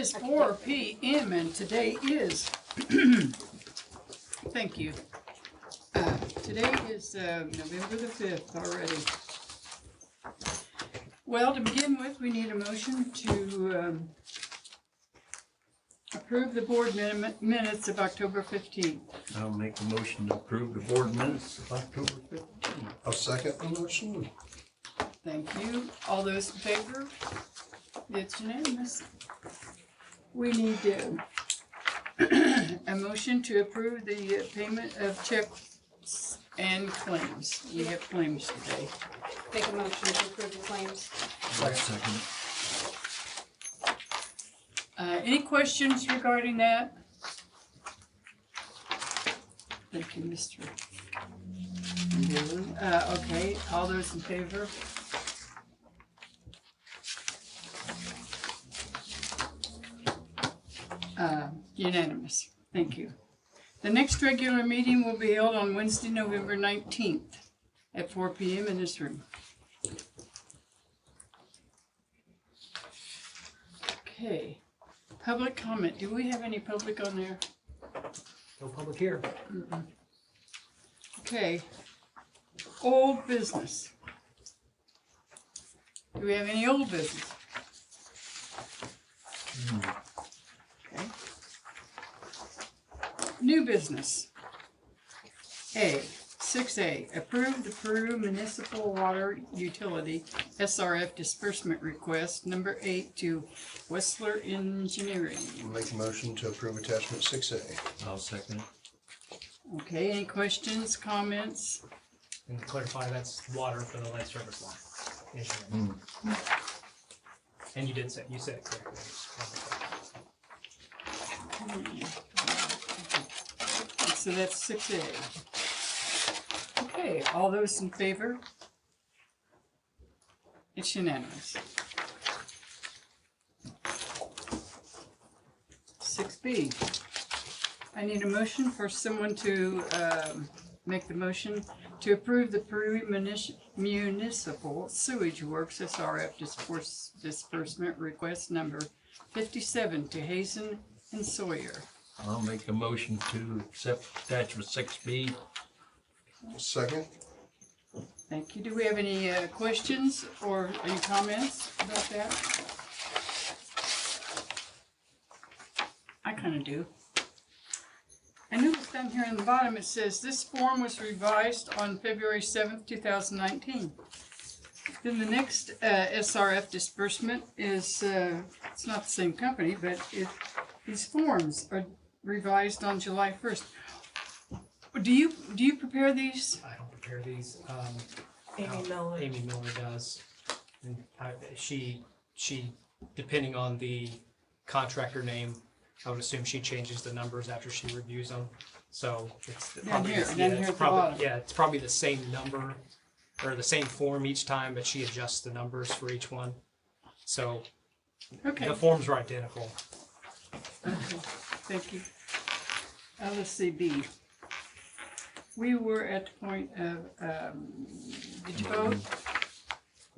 is 4 p.m. and today is, thank you. Today is November the 5th already. Well, to begin with, we need a motion to approve the board minutes of October 15th. I'll make a motion to approve the board minutes of October 15th. I'll second the motion. Thank you. All those in favor? It's unanimous. We need a motion to approve the payment of checks and claims. We have claims today. Make a motion to approve the claims. Second. Any questions regarding that? Thank you, Mr. Dillon. Okay, all those in favor? Unanimous. Thank you. The next regular meeting will be held on Wednesday, November 19th at 4 p.m. in this room. Okay. Public comment. Do we have any public on there? No public here. Okay. Old business. Do we have any old business? Okay. New business. 6A, approve the Peru Municipal Water Utility SRF disbursement request number 8 to Wessler Engineering. Make a motion to approve attachment 6A. I'll second it. Okay, any questions, comments? And to clarify, that's water for the lead service line. Engineering. And you said it correctly. So that's 6A. Okay, all those in favor? It's unanimous. 6B. I need a motion for someone to make the motion to approve the Peru Municipal Sewage Works SRF disbursement request number 57 to Hazen and Sawyer. I'll make a motion to accept attachment 6B. Second. Thank you. Do we have any questions or any comments about that? I kind of do. I noticed down here in the bottom it says this form was revised on February 7th, 2019. Then the next SRF disbursement is, it's not the same company, but these forms are revised on July 1st. Do you prepare these? I don't prepare these. Amy Miller. Amy Miller does. And she, depending on the contractor name, I would assume she changes the numbers after she reviews them. So it's probably, it's probably the same number or the same form each time, but she adjusts the numbers for each one. So Okay. the forms are identical. Okay. Thank you. Let's see, B. We were at the point of, did you vote?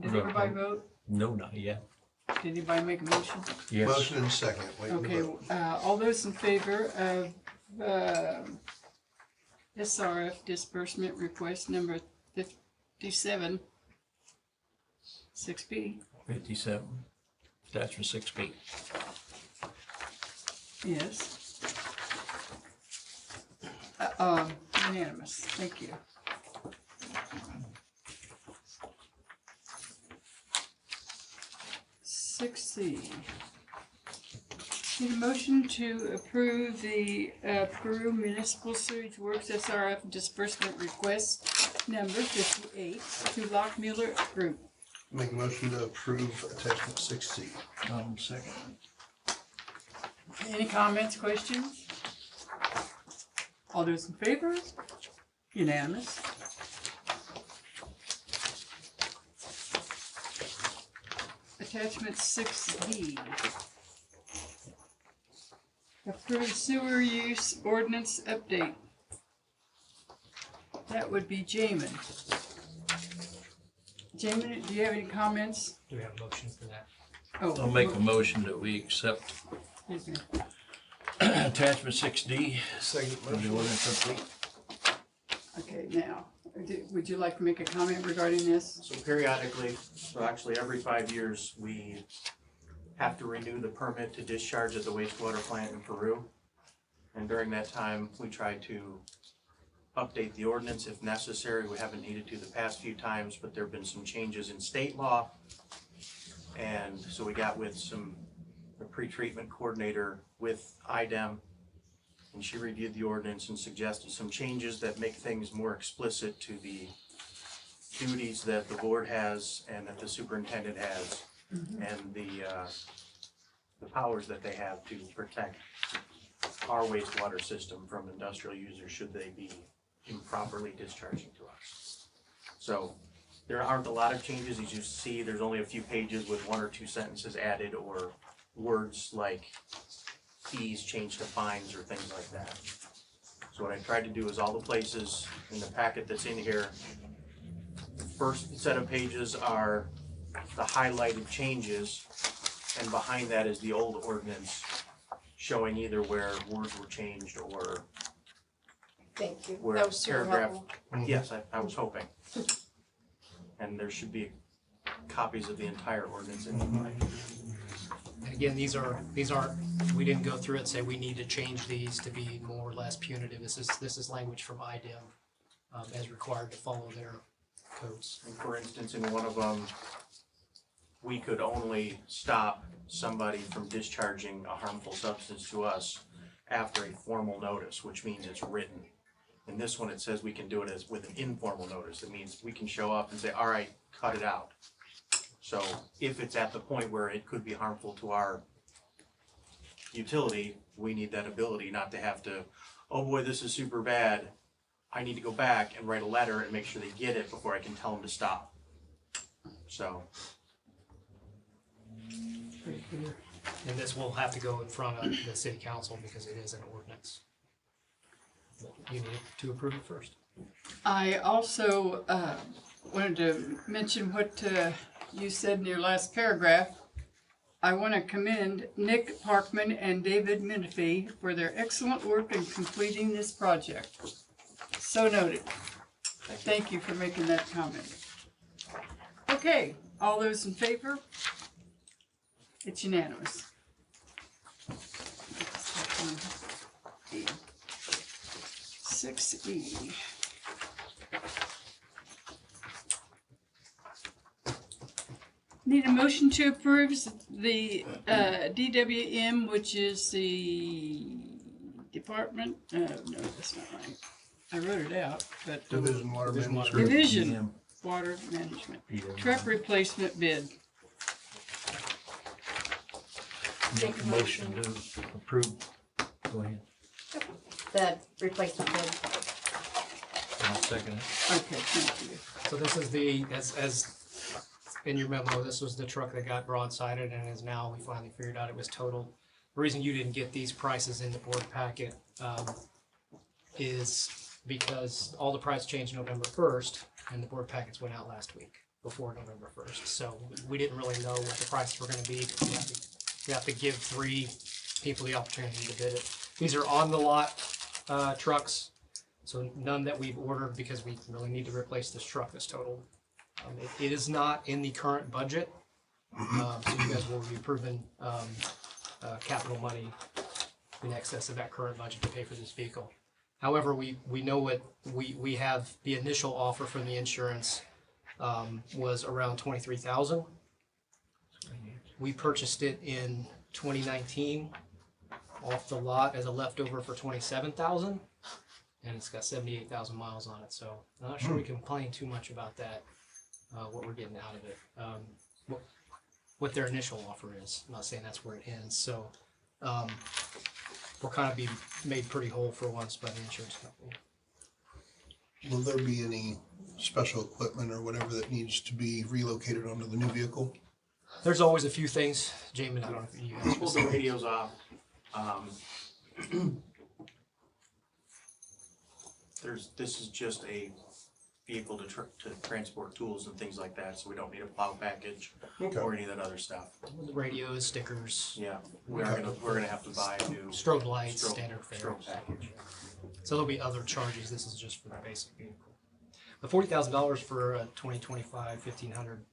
Did everybody vote? No, not yet. Did anybody make a motion? Yes. Motion and second. Wait for Okay, vote. all those in favor of SRF disbursement request number 57, 6B? 57. Attachment 6B. Yes. Unanimous, thank you. Six C. Need a motion to approve the Peru Municipal Sewage Works SRF disbursement request number 58 to Lockmuller Group. Make a motion to approve attachment 6C. Second. Any comments, questions? All those in favor? Unanimous. Attachment 6D. Approved sewer use ordinance update. That would be Jamin. Jamin, do you have any comments? Do we have a motion for that? Oh, I'll make a motion that we accept Excuse me. Attachment 6D, Second the motion. ordinance update. Okay, now, would you like to make a comment regarding this? So periodically, so actually every 5 years, we have to renew the permit to discharge at the wastewater plant in Peru. And during that time, we try to update the ordinance if necessary. We haven't needed to the past few times, but there have been some changes in state law. And so we got with the pre-treatment coordinator with IDEM, and she reviewed the ordinance and suggested some changes that make things more explicit to the duties that the board has and that the superintendent has, and the powers that they have to protect our wastewater system from industrial users should they be improperly discharging to us. So there aren't a lot of changes. As you see, there's only a few pages with 1 or 2 sentences added, or words like fees changed to fines or things like that. So what I tried to do is all the places in the packet that's in here, first set of pages are the highlighted changes, and behind that is the old ordinance showing either where words were changed or Thank you. where That was super paragraph. helpful. Yes, I was hoping. And there should be copies of the entire ordinance in the And again, these aren't, we didn't go through it and say we need to change these to be more or less punitive. This is language from IDEM, as required to follow their codes. And for instance, in one of them, we could only stop somebody from discharging a harmful substance to us after a formal notice, which means it's written. In this one, it says we can do it as with an informal notice. It means we can show up and say, all right, cut it out. So if it's at the point where it could be harmful to our utility, we need that ability not to have to, oh boy, this is super bad. I need to go back and write a letter and make sure they get it before I can tell them to stop. So, Pretty clear. And this will have to go in front of the city council because it is an ordinance. But you need to approve it first. I also wanted to mention what you said in your last paragraph. I want to commend Nick Parkman and David Menifee for their excellent work in completing this project. So noted. Thank you for making that comment. Okay, all those in favor? It's unanimous. 6E. Need a motion to approve the DWM, which is the department, no, that's not right. I wrote it out, but Division Water Division Management. Water. Division Water Management, truck replacement bid. Make a motion to approve. Go ahead. The replacement bid. I'll second it. Okay, thank you. So this is the, as in your memo, this was the truck that got broadsided and is now, we finally figured out it was totaled. The reason you didn't get these prices in the board packet is because all the price changed November 1st and the board packets went out last week before November 1st. So we didn't really know what the prices were gonna be. We have to give 3 people the opportunity to bid it. These are on the lot trucks, so none that we've ordered because we really need to replace this truck that's totaled. It is not in the current budget, so you guys will be approving capital money in excess of that current budget to pay for this vehicle. However, we know what we have. The initial offer from the insurance was around $23,000. We purchased it in 2019 off the lot as a leftover for $27,000, and it's got 78,000 miles on it. So I'm not sure we can complain too much about that. What we're getting out of it, what their initial offer is. I'm not saying that's where it ends. So we'll kind of be made pretty whole for once by the insurance company. Will there be any special equipment or whatever that needs to be relocated onto the new vehicle? There's always a few things, Jamin. I don't know if you have pull the radios off. This is just a vehicle to transport tools and things like that, so we don't need a plow package Okay. or any of that other stuff. Radios, stickers, Yeah, we're gonna have to buy a new strobe lights, strobe- standard fares. strobe package. So there'll be other charges. This is just for the basic vehicle. The $40,000 for a 2025 1500,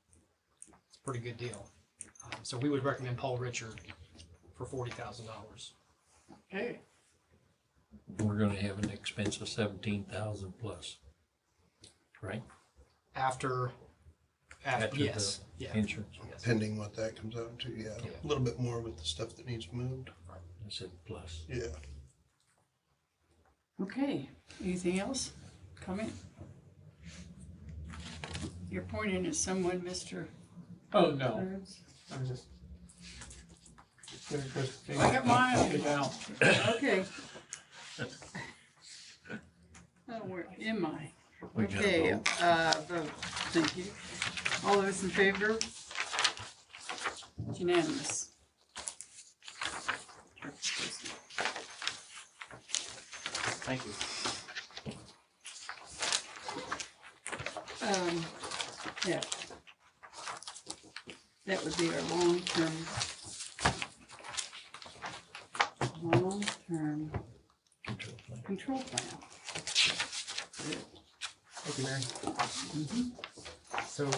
it's a pretty good deal. So we would recommend Paul Richard for $40,000. Okay, We're gonna have an expense of 17,000 plus, right? After After yes, the yeah. Insurance, Yes. Pending what that comes out to, yeah. Yeah. A little bit more with the stuff that needs moved. I said plus. Yeah. okay. Anything else? Comment? You're pointing at someone, Mr. Oh, no, Clarence? I'm just. I got mine. Get down. Okay. Oh, where am I? We gotta Okay, vote. vote, thank you. All those in favor? It's unanimous. Thank you. Yeah. That would be our long-term Control plan. control plan. Thank you, Mary. So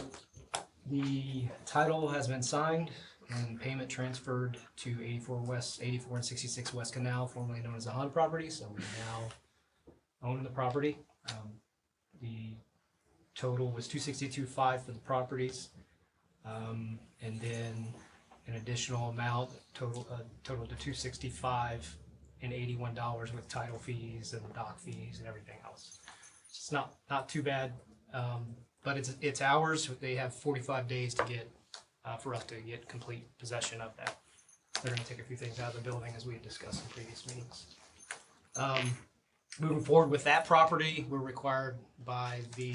the title has been signed and payment transferred to 84 and 66 West Canal, formerly known as the Honda property. So we now own the property. The total was $262,500 for the properties, and then an additional amount total to $265,081 with title fees and dock fees and everything else. It's not too bad, but it's ours. They have 45 days to get for us to get complete possession of that. They're going to take a few things out of the building as we had discussed in previous meetings. Moving forward with that property, we're required by the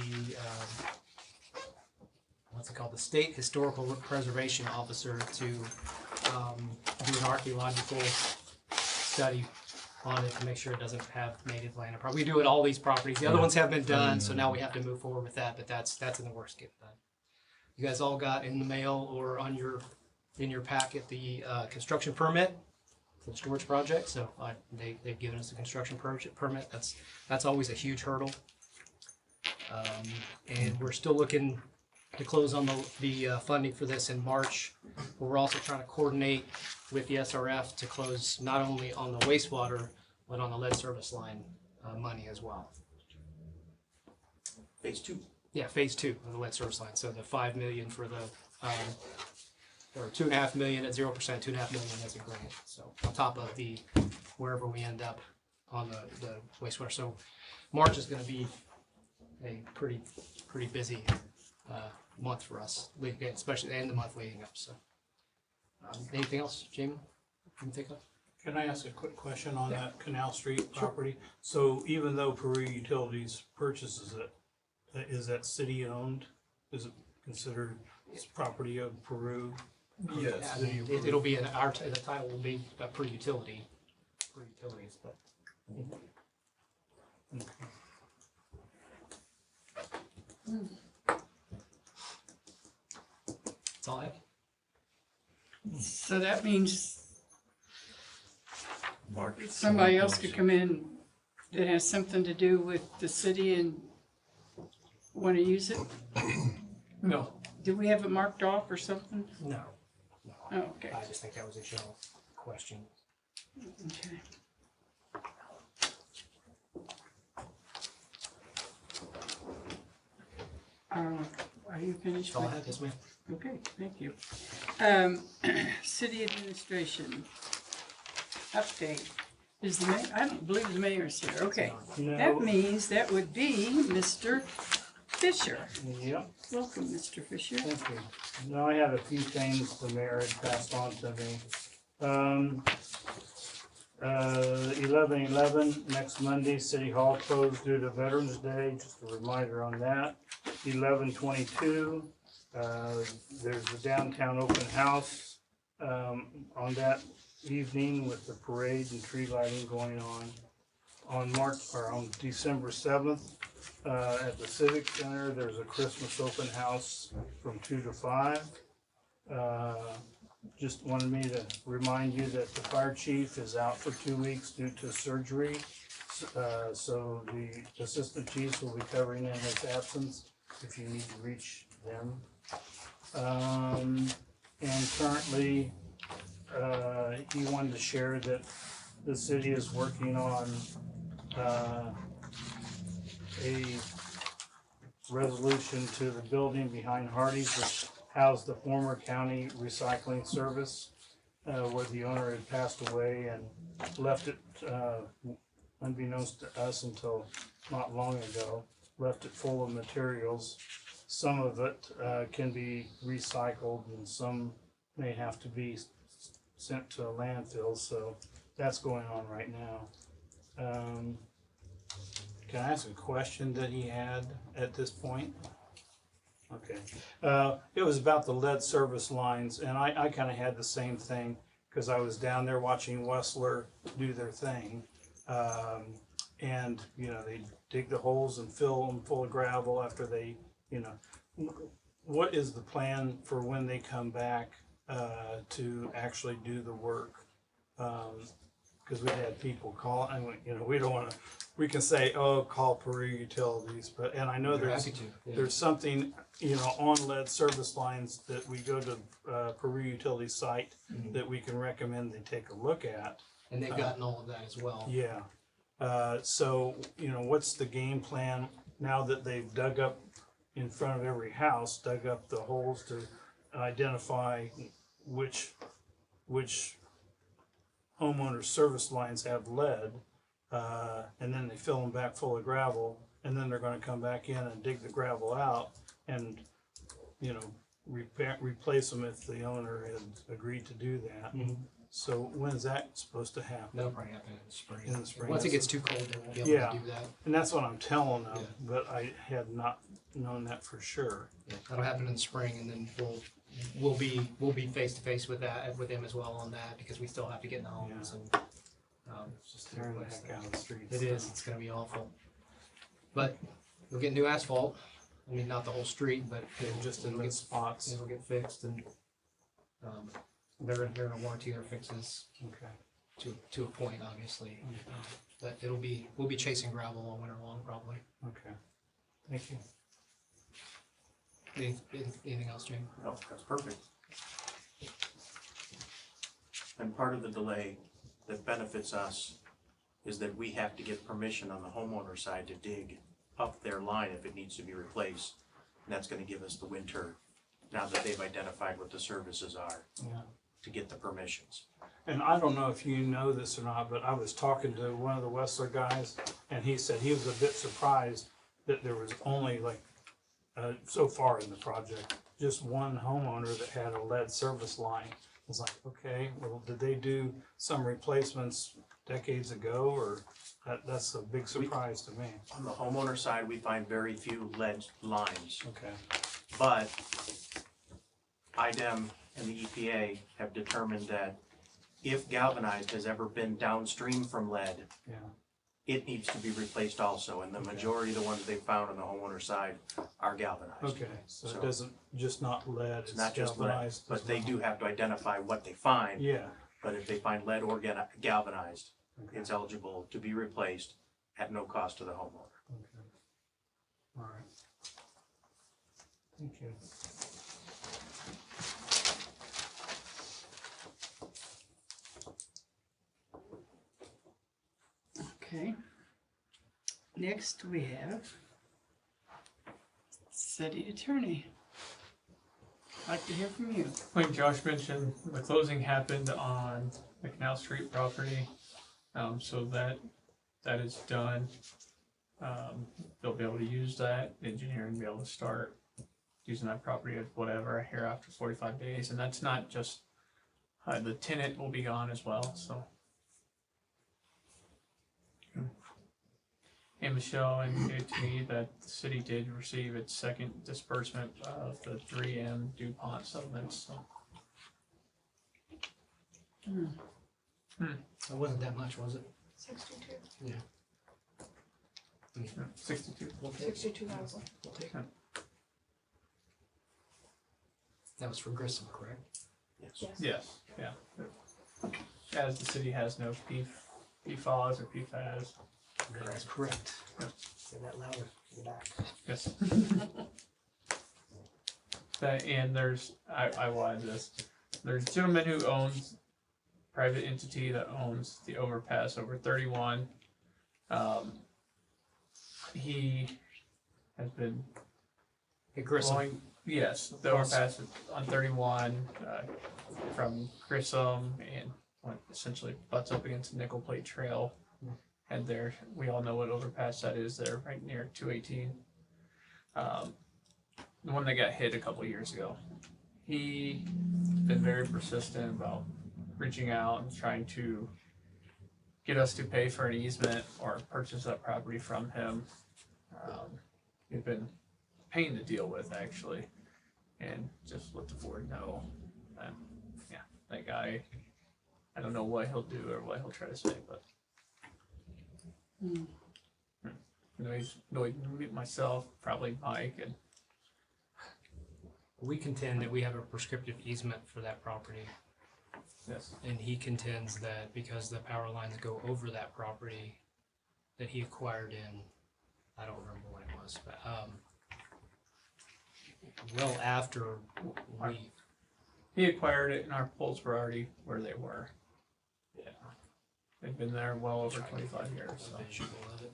what's it called, the State Historical Preservation Officer to do an archaeological study on it to make sure it doesn't have native land. We do it all these properties. The other ones have been done, so now we have to move forward with that. But that's in the works getting done. You guys all got in the mail or on in your packet the construction permit for the storage project. So they've given us a construction permit. That's always a huge hurdle. And we're still looking to close on the funding for this in March. But we're also trying to coordinate with the SRF to close not only on the wastewater, but on the lead service line money as well. Phase 2. Yeah, phase 2 of the lead service line. So the $5 million for the, or $2.5 million at 0%, $2.5 million as a grant. So on top of the wherever we end up on the wastewater. So March is going to be a pretty busy month for us, especially the end of the month leading up. So anything else, Jamie? You can think of? Can I ask a quick question on that Canal Street property? So even though Peru Utilities purchases it, is that city owned? Is it considered property of Peru? Yes. It'll be the title will be per utility, per utilities, but. That's all I have. So that means March. somebody else could come in that has something to do with the city and want to use it? No. Do we have it marked off or something? No. Oh, okay. I just think that was a general question. Okay. Are you finished? That's all I with- have, yes ma'am. Okay, thank you. City administration update. Is the mayor, I don't believe the mayor's here. Okay. That No, means that would be Mr. Fisher. yep, Welcome, Mr. Fisher. thank you. Now I have a few things the mayor had passed on to me. 11/11, next Monday, City Hall closed due to Veterans Day, just a reminder on that. 11/22, there's a downtown open house, on that evening with the parade and tree lighting going on. on December 7th, at the Civic Center, there's a Christmas open house from 2 to 5. Just wanted me to remind you that the fire chief is out for 2 weeks due to surgery. So the assistant chiefs will be covering in his absence if you need to reach them. And currently, he wanted to share that the city is working on a resolution to the building behind Hardee's, which housed the former county recycling service, where the owner had passed away and left it, unbeknownst to us until not long ago, left it full of materials. Some of it can be recycled and some may have to be sent to a landfill, so that's going on right now. Can I ask a question that he had at this point? Okay. It was about the lead service lines, and I kind of had the same thing because I was down there watching Wessler do their thing. And, you know, they dig the holes and fill them full of gravel after they, you know. What is the plan for when they come back to actually do the work? Because we had people call, and you know, we don't want to. We can say, "Oh, call Peru Utilities," but and I know there's something, you know, on lead service lines that we go to Peru Utilities site that we can recommend they take a look at. And they've gotten all of that as well. Yeah. So you know, what's the game plan now that they've dug up in front of every house, dug up the holes to identify which homeowner service lines have lead, and then they fill them back full of gravel, and then they're going to come back in and dig the gravel out and, you know, replace them if the owner had agreed to do that. So when is that supposed to happen? That'll probably happen in the spring. In the spring. Once it gets too cold, they won't be able Yeah. to do that. And that's what I'm telling them, Yeah. but I had not known that for sure. Yeah, that'll happen in the spring, and then we'll be face to face with them as well on that, because we still have to get in the homes and It's just tearing the heck out of the streets. it is. It's going to be awful. But we'll get new asphalt. I mean, not the whole street, but Just in it'll the get spots. it'll get fixed, and they're gonna warranty their fixes Okay. to a point, obviously. But we'll be chasing gravel all winter long, probably. Okay. Thank you. Anything else, Jane? No, that's perfect. And part of the delay that benefits us is that we have to get permission on the homeowner side to dig up their line if it needs to be replaced. And that's gonna give us the winter, now that they've identified what the services are, Yeah. to get the permissions. And I don't know if you know this or not, but I was talking to one of the Wessler guys, and he said he was a bit surprised that there was only like, so far in the project, just one homeowner that had a lead service line. I was like, okay, well, did they do some replacements decades ago, or that's a big surprise to me. On the homeowner side, we find very few lead lines, Okay. but IDEM and the EPA have determined that if galvanized has ever been downstream from lead, Yeah. it needs to be replaced also, and the majority of the ones they found on the homeowner side are galvanized. Okay, so So- it doesn't, just not lead, It's it's not just lead, galvanized but as they well. do have to identify what they find, Yeah. but if they find lead or galvanized, Okay. it's eligible to be replaced at no cost to the homeowner. Okay. All right. Thank you. Okay. Next we have city attorney. I'd like to hear from you. Like Josh mentioned, the closing happened on the Canal Street property, so that is done. They'll be able to use that, engineering will be able to start using that property at whatever here after 45 days, and that's not just, the tenant will be gone as well, so. And Michelle indicated to me that the city did receive its second disbursement of the 3M DuPont settlements, so. It wasn't that much, was it? 62. Yeah. 62. 62,000. We'll take it. That was for Grissom, correct? Yes. Yes, yeah. As the city has no PFAS or PFAS. That is correct. Yep. Say that louder in the back. Yes. And I will add this, there's a gentleman who owns, private entity that owns the overpass over 31. He has been Hey, Grissom. blowing, yes, the overpass on 31, from Grissom and essentially butts up against Nickel Plate Trail. And there, we all know what overpass that is there, right near 218. The one that got hit a couple years ago. He's been very persistent about reaching out and trying to get us to pay for an easement or purchase that property from him. He's been a pain to deal with, actually, and just let the board know that, yeah, that guy, I don't know what he'll do or what he'll try to say, but you know, he's annoyed myself, probably Mike, and We contend that we have a prescriptive easement for that property, yes, and he contends that because the power lines go over that property that he acquired in, I don't remember when it was, but, well after we, he acquired it and our poles were already where they were. Yeah, they've been there well over 25 years, so. a visual of it.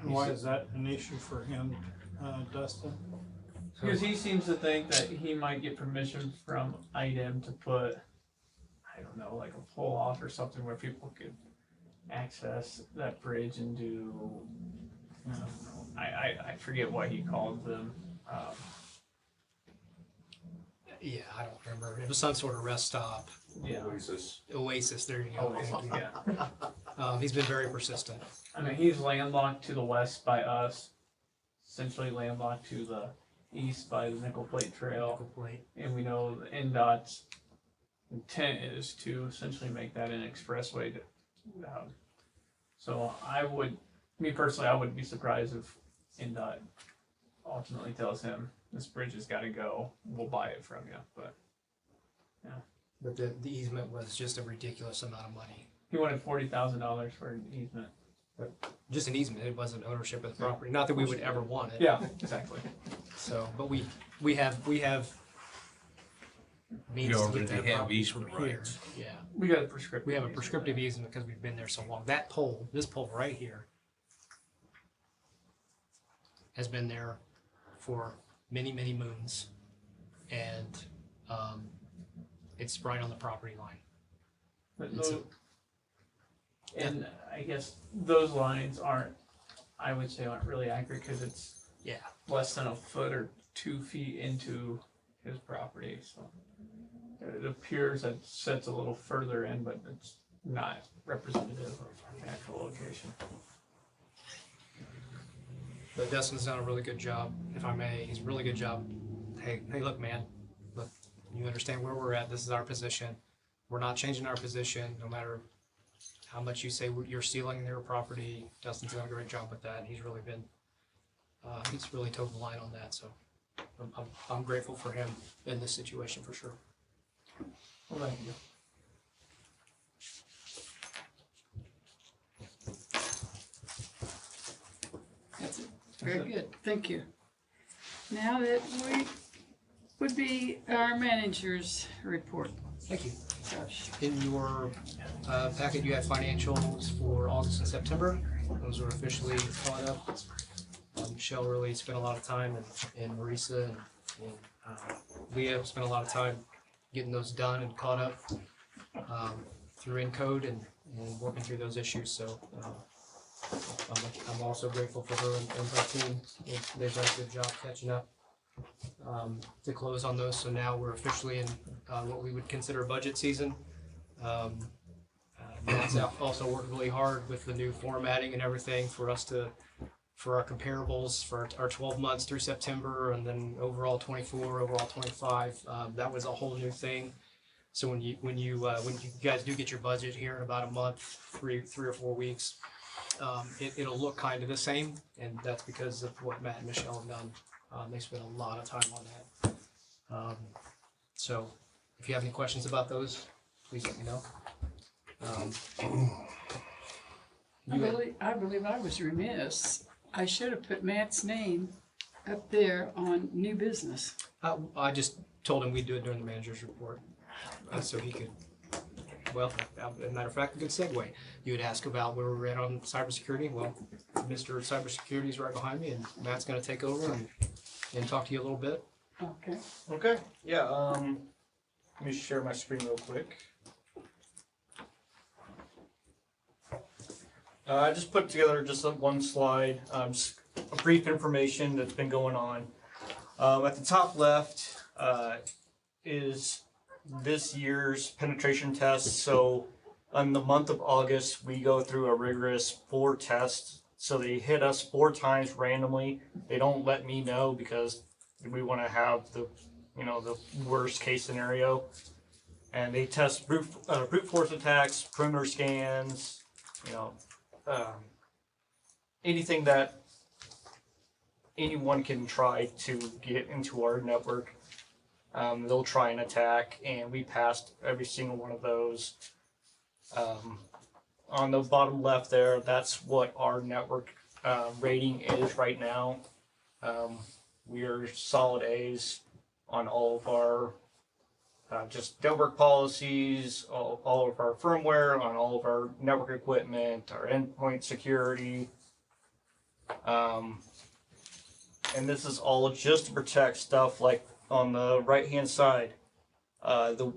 Why is that an issue for him, Dustin? Because he seems to think that he might get permission from IDEM to put, I don't know, like a pull off or something where people could access that bridge and do, I don't know, I forget what he called them. Yeah, I don't remember. It was some sort of rest stop. Yeah. Oasis, there you go. Yeah. He's been very persistent. I mean, he's landlocked to the west by us, essentially landlocked to the east by the Nickel Plate Trail. Nickel plate. And we know the NDOT's intent is to essentially make that an expressway. So me personally, I wouldn't be surprised if NDOT ultimately tells him, this bridge has gotta go, we'll buy it from you, but But the easement was just a ridiculous amount of money. he wanted $40,000 for an easement. Just an easement, it wasn't ownership of the property. Not that we would ever want it. Yeah, exactly. So, but we have means You to already get that have property easement from here. rights. Yeah, We got a prescriptive. we have a easement. prescriptive easement because we've been there so long. That pole, this pole right here, has been there for many, many moons, and it's right on the property line. But It's those, and I guess those lines aren't really accurate because it's Yeah, less than a foot or 2 feet into his property, so it appears that it sets a little further in, but it's not representative of the actual location. but Dustin's done a really good job, if I may. He's a really good job. Hey, look, man, look, you understand where we're at. This is our position. We're not changing our position, no matter how much you say you're stealing their property. Dustin's done a great job with that. He's really been, he's really toed the line on that, so I'm grateful for him in this situation for sure. Well, thank you. That's it. Very good, thank you. Now that would be our manager's report. Thank you. Josh. In your packet, you have financials for August and September. Those are officially caught up. Michelle really spent a lot of time, and Marisa and Leah spent a lot of time getting those done and caught up through Encode and working through those issues. So I'm also grateful for her and her team. They've done a good job catching up to close on those. So now we're officially in what we would consider budget season. Matt's also worked really hard with the new formatting and everything for our comparables for our 12 months through September, and then overall 24, overall 25. That was a whole new thing. So when you guys do get your budget here in about a month, three or 4 weeks, it'll look kind of the same, and that's because of what Matt and Michelle have done. They spent a lot of time on that. So if you have any questions about those, please let me know. I believe I was remiss. I should have put Matt's name up there on new business. I just told him we'd do it during the manager's report, so he could. Well, as a matter of fact, a good segue. You had asked about where we're at on cybersecurity. Well, Mr. Cybersecurity is right behind me, and Matt's going to take over and talk to you a little bit. Okay. Okay, yeah, let me share my screen real quick. I just put together just one slide, just a brief information that's been going on. At the top left is this year's penetration test. So in the month of August, we go through a rigorous 4 tests. So they hit us 4 times randomly. They don't let me know because we want to have the worst case scenario. And they test brute force attacks, perimeter scans, anything that anyone can try to get into our network. They'll try and attack, and we passed every single one of those. On the bottom left there, that's what our network rating is right now. We are solid A's on all of our just network policies, all of our firmware, on all of our network equipment, our endpoint security. And this is all just to protect stuff like on the right-hand side. The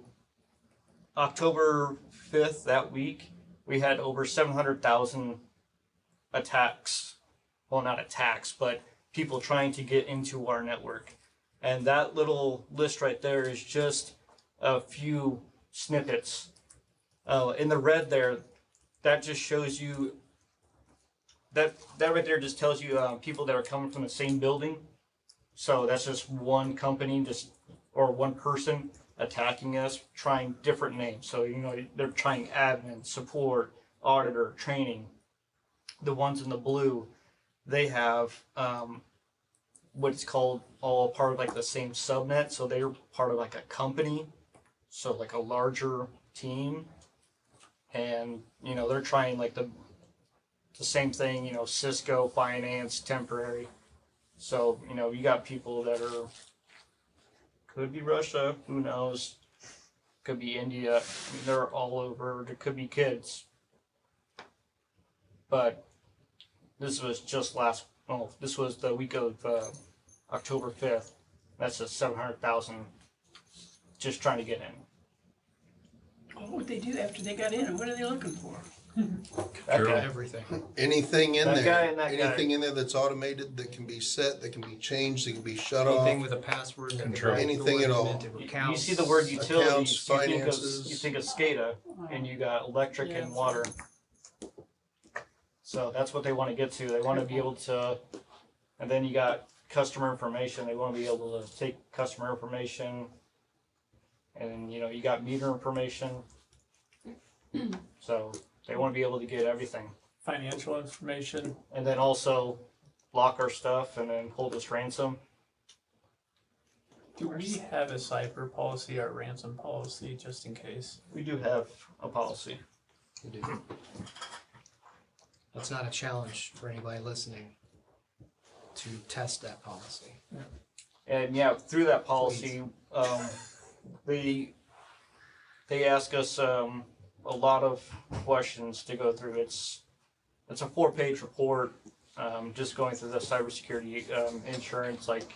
October 5th, that week, we had over 700,000 attacks. Well, not attacks, but people trying to get into our network. And that little list right there is just a few snippets. In the red there, that just shows you, that right there just tells you people that are coming from the same building. So that's just one company or one person attacking us, trying different names. So, they're trying admin, support, auditor, training. The ones in the blue, they have what's called all part of like the same subnet. So they're part of like a company. So like a larger team. And, they're trying like the same thing, Cisco, finance, temporary. So, you got people that could be Russia, who knows, could be India, they're all over, there could be kids. But this was just this was the week of October 5th. That's just 700,000 just trying to get in. What would they do after they got in? What are they looking for? That guy. Everything. Anything in That there, guy and that anything guy. in there that's automated, that can be set, that can be changed, that can be shut Anything off. with a password, that Control. Anything at all. You see the word utilities, Accounts, you finances. think of SCADA, and you got electric Yeah. and water. So that's what they want to get to. They want to be able to, and then you got customer information. They want to be able to take customer information, and you got meter information. So they want to be able to get everything, Financial information. and then also lock our stuff and then hold us ransom. Do we have a cyber policy or ransom policy just in case? We do have a policy. We do. That's not a challenge for anybody listening to test that policy. And yeah, through that policy, they ask us a lot of questions to go through. It's a 4-page report, just going through the cybersecurity insurance, like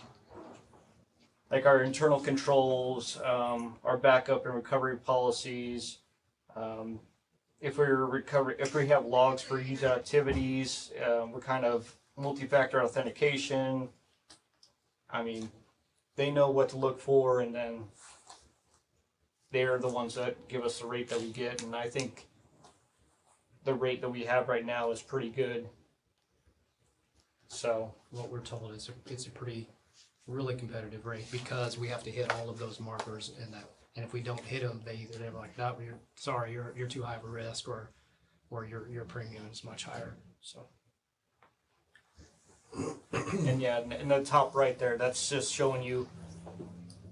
our internal controls, our backup and recovery policies. If we have logs for user activities, we're kind of multi-factor authentication. I mean, they know what to look for, and then they're the ones that give us the rate that we get. And I think the rate that we have right now is pretty good. So What we're told is it's a really competitive rate because we have to hit all of those markers in And if we don't hit them, they're like, no, you're too high of a risk, or your premium is much higher. So. And yeah, in the top right there, that's just showing you,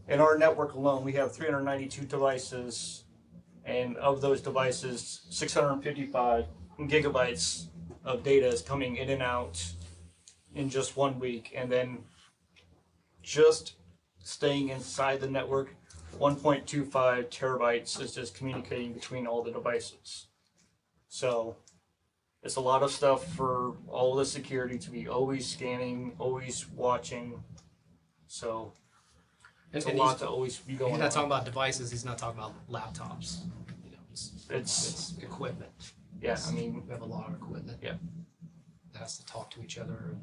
in our network alone, we have 392 devices, and of those devices, 655 gigabytes of data is coming in and out in just 1 week. And then just staying inside the network, 1.25 terabytes is just communicating between all the devices. So it's a lot of stuff for all the security to be always scanning, always watching. So it's a lot to always be going He's not on. talking about devices. He's not talking about laptops. You know, it's equipment. Yeah, I mean, We have a lot of equipment. Yeah. That has to talk to each other.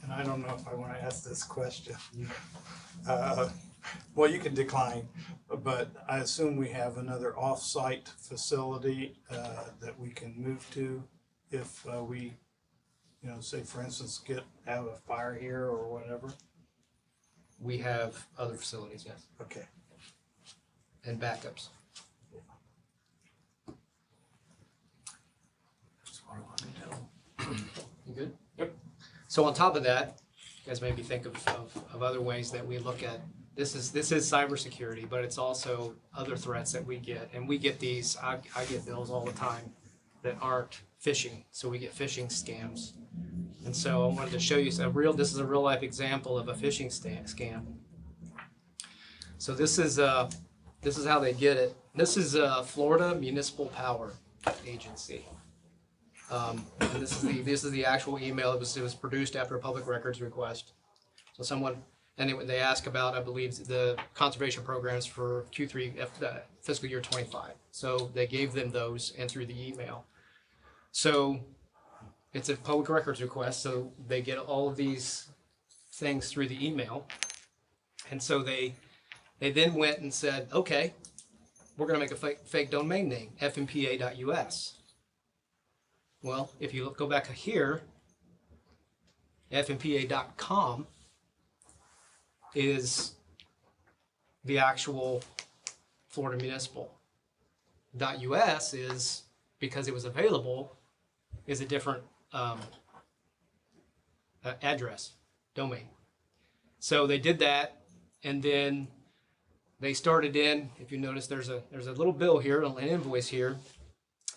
And I don't know if I want to ask this question. Well, you can decline, but I assume we have another off-site facility that we can move to if we, you know, say for instance, have a fire here or whatever. We have other facilities, yes, Okay. and backups. That's what I want to know. You good? Yep. So on top of that, you guys maybe think of other ways that we look at. This is cybersecurity, but it's also other threats that we get. And we get these, I get bills all the time that aren't phishing. So we get phishing scams. And so I wanted to show you this is a real life example of a phishing scam. So this is how they get it. This is Florida Municipal Power Agency. And this is the actual email. It was produced after a public records request. So someone, and they ask about, I believe, the conservation programs for Q3 fiscal year 25. So they gave them those and through the email. So it's a public records request. So they get all of these things through the email. And so they then went and said, okay, we're going to make a fake domain name, fmpa.us. Well, if you go back here, fmpa.com is the actual Florida Municipal. .us is, because it was available, is a different address, domain. So they did that, and then they started in, if you notice, there's a little bill here, an invoice here,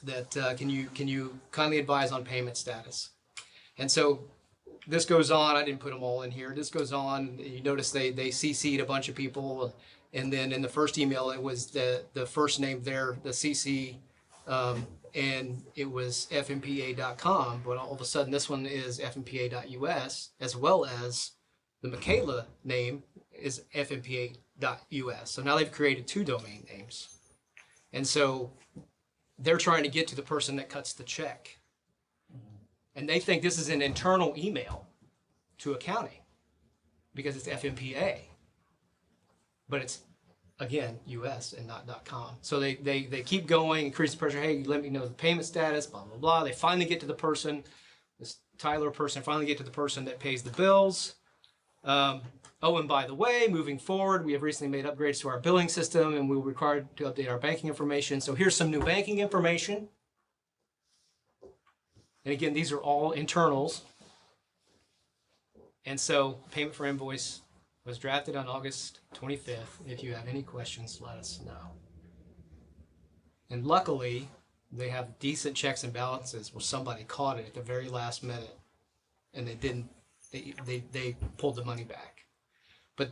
that can you kindly advise on payment status. And so this goes on. I didn't put them all in here. This goes on. You notice they CC'd a bunch of people, and then in the first email it was the first name there, the CC, and it was fmpa.com. But all of a sudden this one is fmpa.us, as well as the Michaela name is fmpa.us. So now they've created 2 domain names, and so they're trying to get to the person that cuts the check. And they think this is an internal email to accounting because it's FMPA. But it's, again, US and not .com. So they keep going, increase the pressure. Hey, let me know the payment status, blah, blah, blah. They finally get to the person, this Tyler person, finally get to the person that pays the bills. Oh, and by the way, moving forward, we have recently made upgrades to our billing system, and we were required to update our banking information. So here's some new banking information. And again, these are all internals. And so payment for invoice was drafted on August 25th. If you have any questions, let us know. And luckily, they have decent checks and balances where somebody caught it at the very last minute, and they pulled the money back. But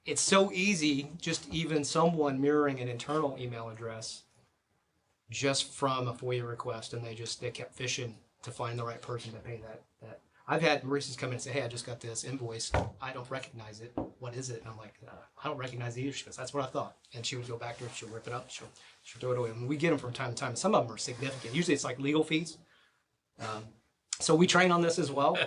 it's so easy, just even someone mirroring an internal email address just from a FOIA request, and they kept fishing to find the right person to pay that. I've had Maurice's come in and say, hey, I just got this invoice. I don't recognize it. What is it? And I'm like, I don't recognize it either. She goes, that's what I thought. And she would go back to it. She'll rip it up. She'll throw it away. And we get them from time to time. And some of them are significant. Usually it's like legal fees. So we train on this as well.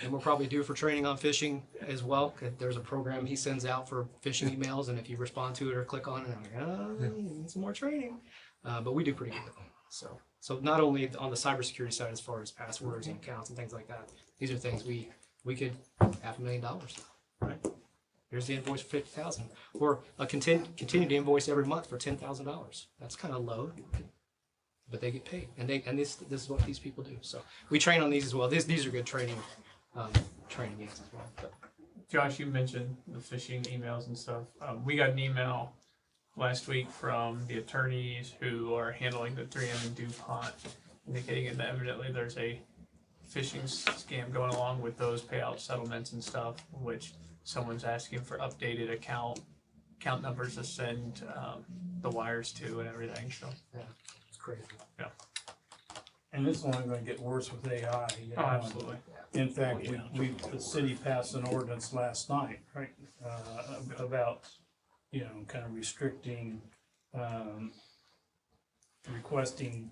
And we'll probably do for training on phishing as well. There's a program he sends out for phishing emails. And if you respond to it or click on it, I'm like, oh, you need some more training. But we do pretty good with them. So not only on the cybersecurity side as far as passwords and accounts and things like that, these are things we could $500,000, right? Here's the invoice for 50,000, or continue to invoice every month for $10,000. That's kind of low, but they get paid, and this is what these people do. So we train on these as well. These are good training aids as well. But. Josh, you mentioned the phishing emails and stuff. We got an email last week from the attorneys who are handling the 3M and DuPont, indicating that evidently there's a phishing scam going along with those payout settlements and stuff, which someone's asking for updated account numbers to send the wires to and everything. So Yeah, it's crazy. Yeah. And it's only gonna get worse with AI. You Oh, know. absolutely. In fact, the city passed an ordinance last night, right, about, you know, kind of restricting, requesting,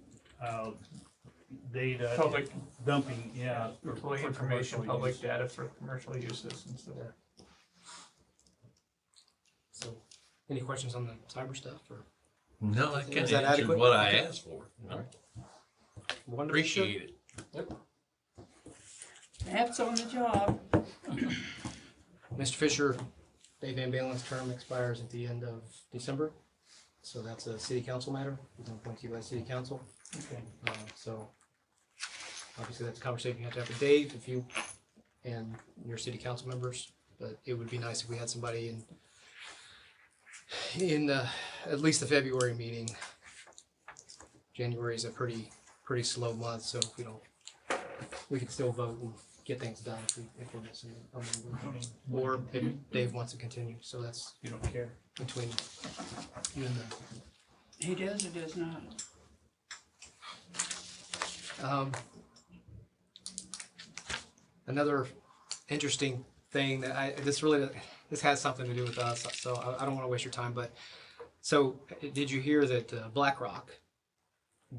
data. Public Dumping, yeah. employee for information, commercial public use. data for commercial uses and stuff. So, any questions on the cyber stuff? Or No, that Is kind of that answered adequate? what I Okay. asked for. No, wanted to make sure. appreciate it. That's on the job. Mr. Fisher, Dave Van Balen's term expires at the end of December, so that's a city council matter. He's going to appoint you by city council. Okay. So obviously that's a conversation you have to have with Dave if you and your city council members. But it would be nice if we had somebody in at least the February meeting. January is a pretty slow month, so if we don't, we can still vote and get things done if we're missing a member. Or if Dave wants to continue, so that's You don't care. between you and the. He does or does not. Another interesting thing that this has something to do with us, so I don't want to waste your time, but so did you hear that BlackRock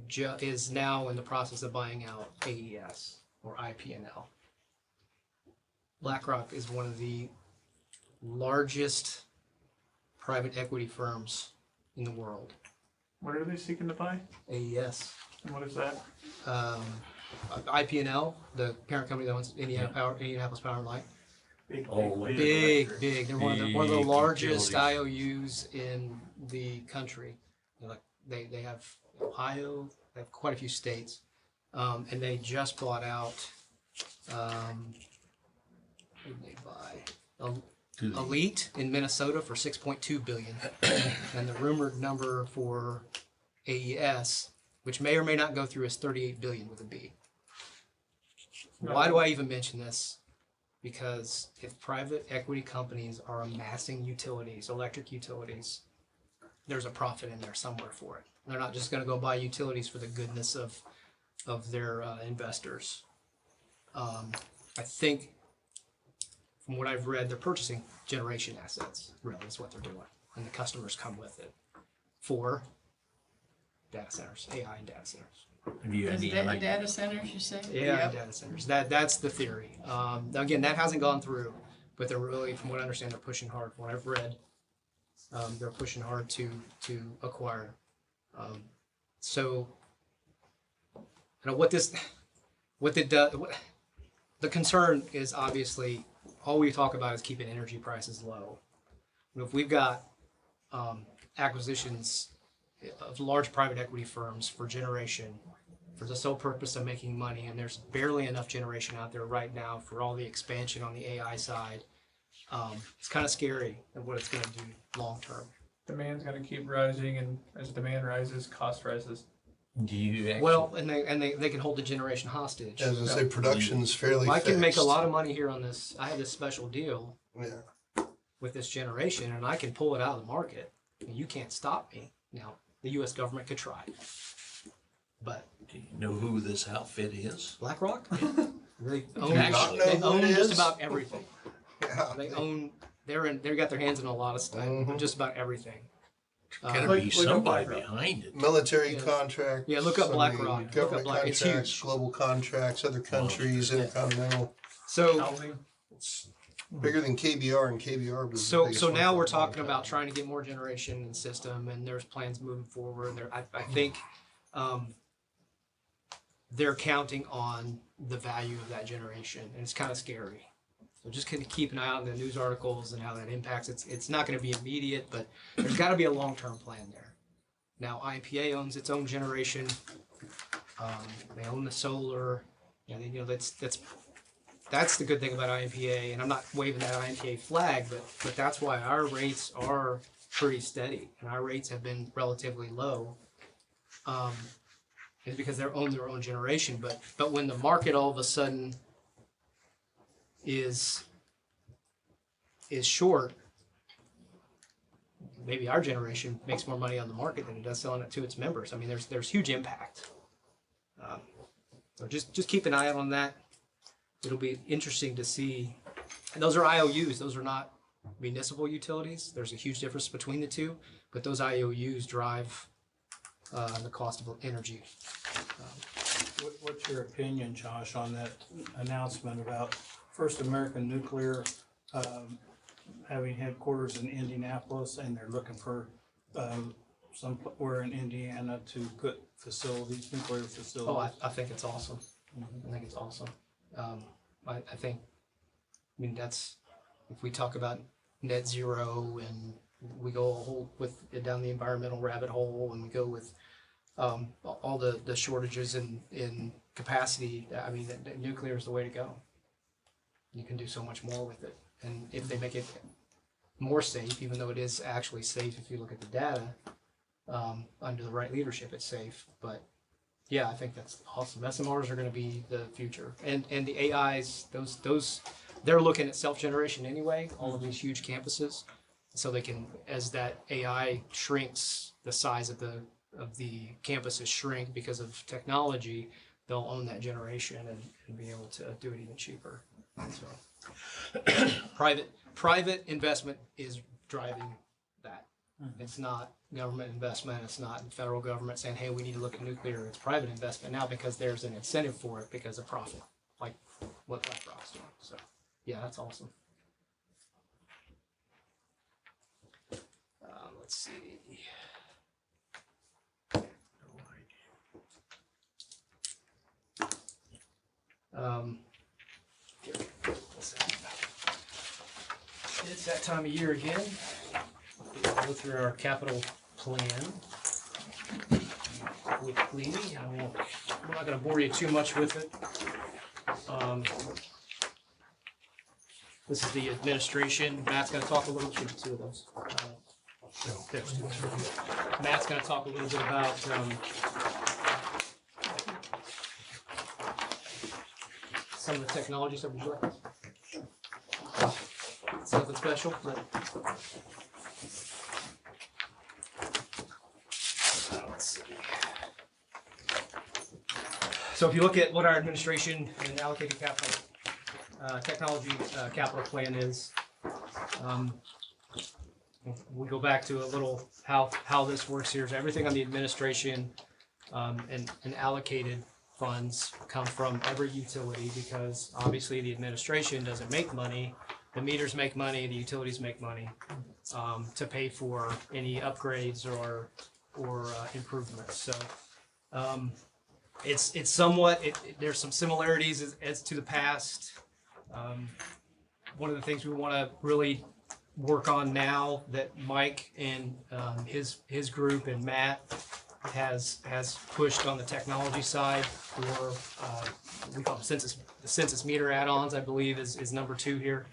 is now in the process of buying out AES or IPNL? BlackRock is one of the largest private equity firms in the world. What are they seeking to buy? AES. And what is that? IPNL, the parent company that owns Indianapolis Power and Light. Big. Big. They're one of the Big largest utilities. IOUs in the country. They have Ohio. They have quite a few states, and they just bought out. Who did they buy? Elite in Minnesota for $6.2 billion, and the rumored number for AES, which may or may not go through, is $38 billion with a B. Why do I even mention this? Because if private equity companies are amassing utilities, electric utilities, there's a profit in there somewhere for it. They're not just going to go buy utilities for the goodness of their investors. I think, from what I've read, they're purchasing generation assets. Really, is what they're doing, and the customers come with it for data centers, AI and data centers. Have you Is any that idea? data centers, you say? Yeah, data centers. That's the theory. Again, that hasn't gone through, but they're really, from what I understand, they're pushing hard. From what I've read, they're pushing hard to acquire. So, you know the concern is obviously all we talk about is keeping energy prices low. You know, if we've got acquisitions of large private equity firms for generation, for the sole purpose of making money, and there's barely enough generation out there right now for all the expansion on the AI side, it's kind of scary of what it's going to do long term. Demand's going to keep rising, and as demand rises, cost rises. Do you actually? Well, and they can hold the generation hostage. As I say, production's fairly I can make a fixed. lot of money here on this. I have this special deal Yeah. with this generation, and I can pull it out of the market. You can't stop me. Now, the U.S. government could try, but Do you know who this outfit is? BlackRock, they own, not know they who own it just is? about everything. Yeah. They own. They got their hands in a lot of stuff, Mhm. just about everything. Gotta Like- be like a somebody BlackRock. behind it. Military Yeah. contracts. Yeah, look up I mean, BlackRock. Look up Government Black- it's contracts, huge. global contracts, other countries, Yeah. intercontinental. So, Housing. It's bigger than KBR, and KBR was the so biggest now one we're for a long talking about time. trying to get more generation in the system, and there's plans moving forward. I think they're counting on the value of that generation, and it's kind of scary. So just kind of keep an eye on the news articles and how that impacts. It's not going to be immediate, but there's got to be a long-term plan there. Now, IMPA owns its own generation. They own the solar. That's the good thing about IMPA. And I'm not waving that IMPA flag, but that's why our rates are pretty steady, and our rates have been relatively low. Is because they own their own generation. But when the market all of a sudden is short, maybe our generation makes more money on the market than it does selling it to its members. I mean, there's huge impact. So just keep an eye out on that. It'll be interesting to see. And those are IOUs. Those are not municipal utilities. There's a huge difference between the two, but those IOUs drive the cost of energy. What's your opinion, Josh, on that announcement about First American Nuclear having headquarters in Indianapolis, and they're looking for somewhere in Indiana to put facilities, nuclear facilities? Oh, I think it's awesome. I think it's awesome. I think, that's, if we talk about net zero and we go a whole down the environmental rabbit hole, and we go with all the shortages in capacity, I mean, nuclear is the way to go. You can do so much more with it. And if they make it more safe, even though it is actually safe if you look at the data, under the right leadership, it's safe. But yeah, I think that's awesome. SMRs are going to be the future. And the AIs, those they're looking at self-generation anyway, all of these huge campuses. So they can, as that AI shrinks, the size of the campuses shrink because of technology, they'll own that generation and be able to do it even cheaper. So private investment is driving that. It's not government investment. It's not the federal government saying, hey, we need to look at nuclear. It's private investment now because there's an incentive for it because of profit, like what BlackRock's doing. So yeah, that's awesome. Let's see. It's that time of year again. We'll go through our capital plan quickly. I'm not going to bore you too much with it. This is the administration. Matt's going to talk a little bit. Two of those. There's two. Matt's going to talk a little bit about some of the technology stuff. Would you like? Something special. Let's see. So if you look at what our administration and allocated capital technology capital plan is, we go back to a little how this works here. So everything on the administration and allocated funds come from every utility, because obviously the administration doesn't make money. The meters make money, the utilities make money to pay for any upgrades or improvements. So it's somewhat, there's some similarities as to the past. One of the things we want to really work on now that Mike and his group and Matt has pushed on the technology side for we call them the census meter add-ons, I believe is number 2 here.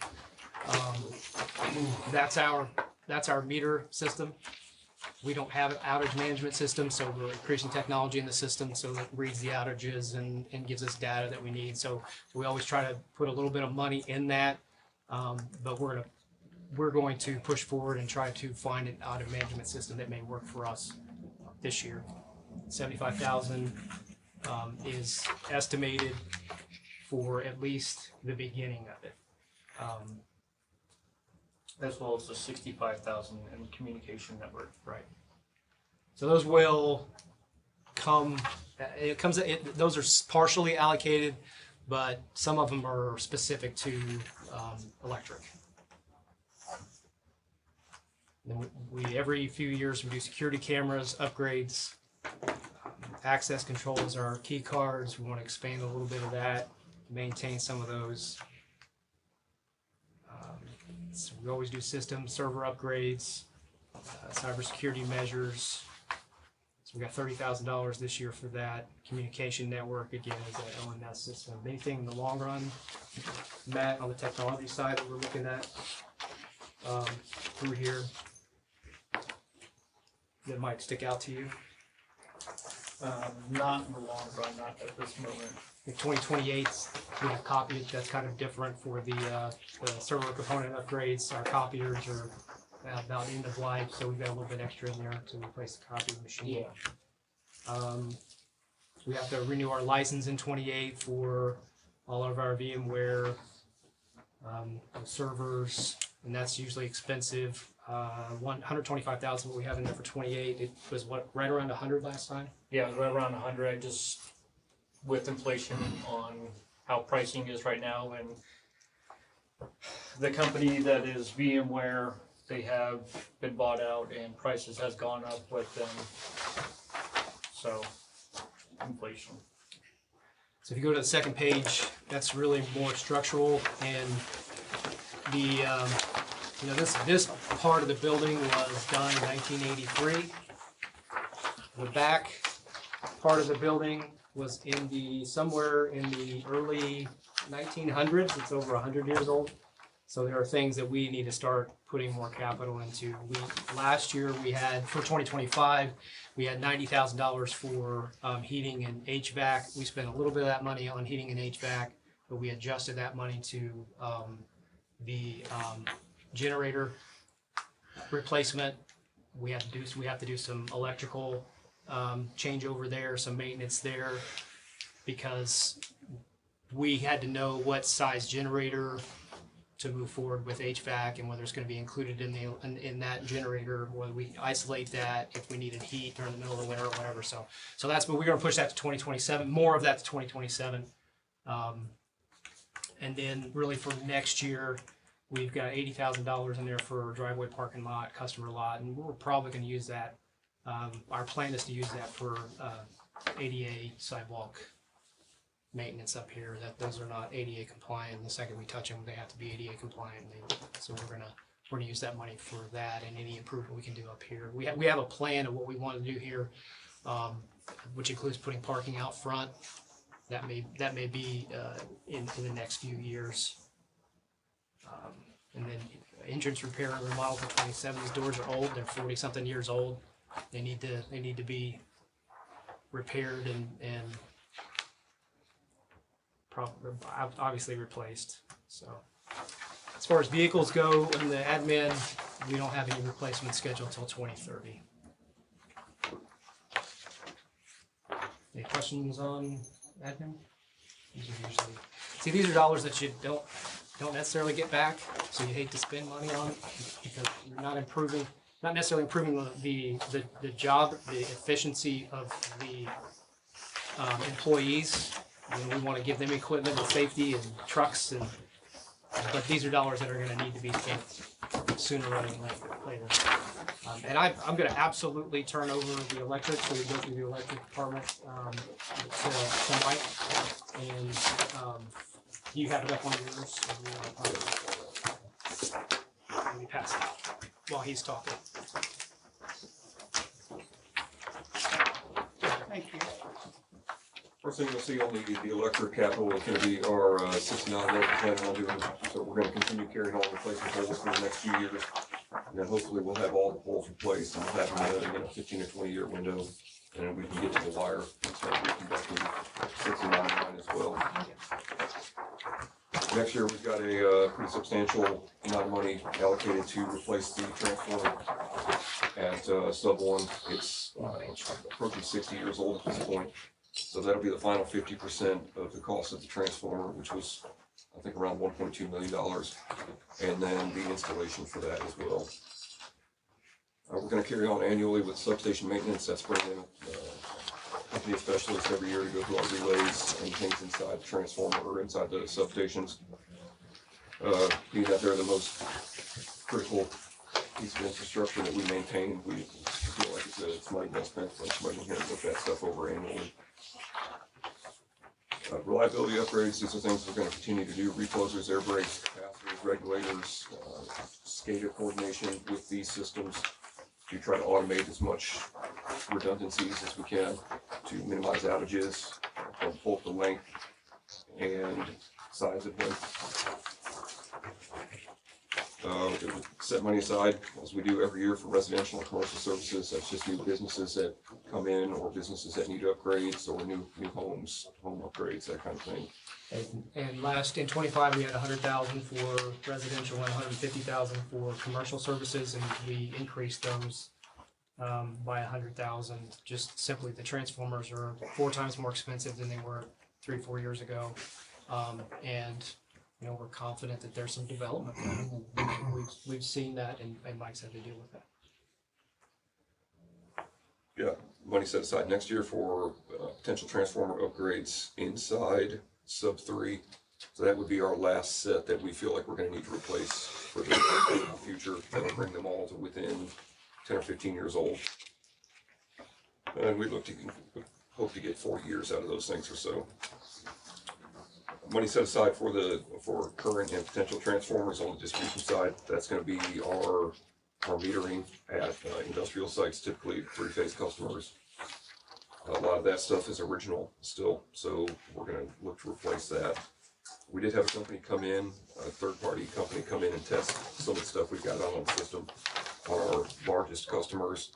That's our meter system. We don't have an outage management system, so we're increasing technology in the system so it reads the outages and gives us data that we need. So we always try to put a little bit of money in that, but we're going to push forward and try to find an outage management system that may work for us this year. $75,000 is estimated for at least the beginning of it. As well as the 65,000 in communication network. Right. So those will come. Those are partially allocated, but some of them are specific to electric. Then we every few years we do security cameras, upgrades, access controls are our key cards. We want to expand a little bit of that, maintain some of those. So we always do system, server upgrades, cybersecurity measures. So we got $30,000 this year for that. Communication network, again, is that LMS system. Anything in the long run, Matt, on the technology side that we're looking at through here that might stick out to you? Not in the long run, not at this moment. In 2028, we have copied, that's kind of different for the server component upgrades. Our copiers are about end of life, so we've got a little bit extra in there to replace the copy machine. We have to renew our license in 28 for all of our VMware servers, and that's usually expensive. 125,000 what we have in there for 28. It was what, right around 100 last time? Yeah, it was right around 100. I just, with inflation on how pricing is right now, and the company that is VMware, they have been bought out and prices has gone up with them. So, inflation. So if you go to the second page, that's really more structural, and the this part of the building was done in 1983. The back part of the building was somewhere in the early 1900s. It's over 100 years old. So there are things that we need to start putting more capital into. Last year we had, for 2025, we had $90,000 for heating and HVAC. We spent a little bit of that money on heating and HVAC, but we adjusted that money to the generator replacement. We have to do some electrical changeover there, some maintenance there, because we had to know what size generator to move forward with HVAC and whether it's going to be included in that generator, whether we isolate that if we needed heat during the middle of the winter or whatever. So that's, but we're going to push that to 2027, more of that to 2027. And then really for next year, we've got $80,000 in there for driveway, parking lot, customer lot, and we're probably going to use that. Our plan is to use that for ADA sidewalk maintenance up here. That those are not ADA compliant. The second we touch them, they have to be ADA compliant. So we're gonna use that money for that and any improvement we can do up here. We have a plan of what we want to do here, which includes putting parking out front. That may be in the next few years. And then entrance repair and remodel for 27. These doors are old. They're 40-something years old. They need to be repaired and obviously replaced. So as far as vehicles go in the admin, we don't have any replacement scheduled until 2030. Any questions on admin? These are dollars that you don't necessarily get back, so you hate to spend money on it because you're not necessarily improving the job, the efficiency of the employees. We want to give them equipment and safety and trucks, but these are dollars that are going to need to be spent sooner rather than later. And I'm going to absolutely turn over the electric, so we go through the electric department to Mike, and you have it up on yours. Let me pass it while he's talking. Thank you. First thing you'll see on the electric capital is going to be our 69 that we're planning on doing. So we're going to continue carrying on replacing poles for the next few years. And then hopefully we'll have all the poles replaced and we'll have them in a 15 to 20 year window. And then we can get to the wire and start reconducting 69 line as well. Next year we've got a pretty substantial amount of money allocated to replace the transformer at sub 1. It's approaching 60 years old at this point. So that'll be the final 50% of the cost of the transformer, which was, I think, around $1.2 million, and then the installation for that as well. We're going to carry on annually with substation maintenance. That's bringing in company specialists every year to go through our relays and things inside the transformer or inside the substations. Being that they're the most critical piece of infrastructure that we maintain, we feel like it's money well spent when somebody here to look that stuff over annually. Reliability upgrades, these are things we're gonna continue to do, reclosers, air brakes, capacitors, regulators, SCADA coordination with these systems to try to automate as much redundancies as we can to minimize outages from both the length and size of them. Set money aside, as we do every year, for residential and commercial services. That's just new businesses that come in, or businesses that need upgrades, or new homes, home upgrades, that kind of thing. And in 25, we had 100,000 for residential and 150,000 for commercial services, and we increased those by 100,000. Just simply, the transformers are 4 times more expensive than they were 3-4 years ago, and you know, we're confident that there's some development coming, and we've seen that, and Mike's had to deal with that. Yeah, money set aside next year for potential transformer upgrades inside sub 3. So that would be our last set that we feel like we're going to need to replace for the future. That will bring them all to within 10 or 15 years old. And we hope to get 40 years out of those things or so. Money set aside for current and potential transformers on the distribution side. That's going to be our metering at industrial sites, typically 3-phase customers. A lot of that stuff is original still, so we're going to look to replace that. We did have a company come in, a third-party company come in and test some of the stuff we've got on the system on our largest customers,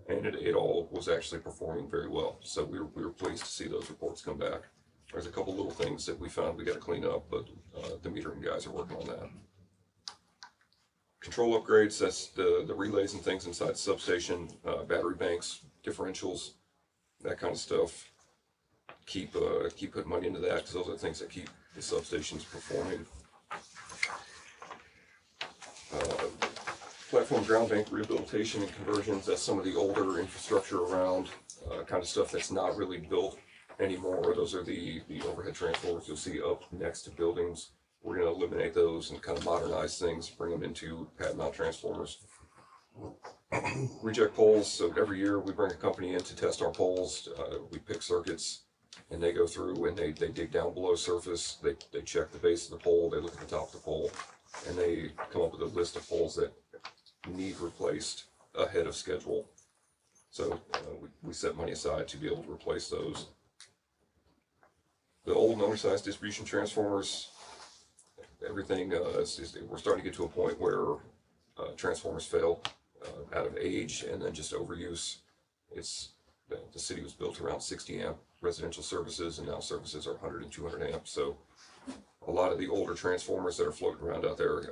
and it all was actually performing very well. So we were pleased to see those reports come back. There's a couple little things that we found we got to clean up, but the metering guys are working on that. Control upgrades, that's the relays and things inside the substation, battery banks, differentials, that kind of stuff. Keep putting money into that, because those are the things that keep the substations performing. Platform ground bank rehabilitation and conversions, that's some of the older infrastructure around, kind of stuff that's not really built anymore. Those are the overhead transformers you'll see up next to buildings. We're going to eliminate those and kind of modernize things, bring them into pad mount transformers. Reject poles, so every year we bring a company in to test our poles. We pick circuits, and they go through and they dig down below surface. They check the base of the pole, they look at the top of the pole, and they come up with a list of poles that need replaced ahead of schedule. So we set money aside to be able to replace those. The old and undersized distribution transformers, everything, we're starting to get to a point where transformers fail out of age and then just overuse. The city was built around 60 amp residential services, and now services are 100 and 200 amp. So a lot of the older transformers that are floating around out there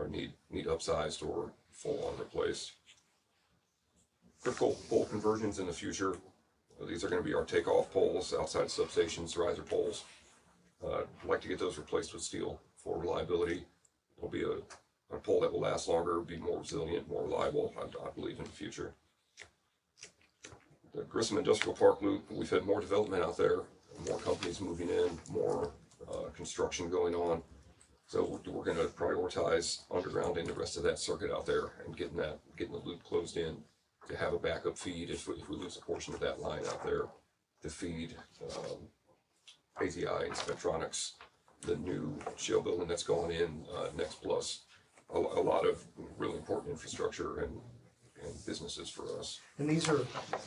need upsized or full on replaced. Critical pole conversions in the future. These are going to be our takeoff poles outside substations, riser poles. I'd like to get those replaced with steel for reliability. It'll be a pole that will last longer, be more resilient, more reliable, I believe, in the future. The Grissom Industrial Park Loop, we've had more development out there, more companies moving in, more construction going on. So we're going to prioritize undergrounding the rest of that circuit out there and getting the loop closed in to have a backup feed if we lose a portion of that line out there to feed AZI and Spectronics, the new shell building that's going in Next Plus. A lot of really important infrastructure and businesses for us. And these are,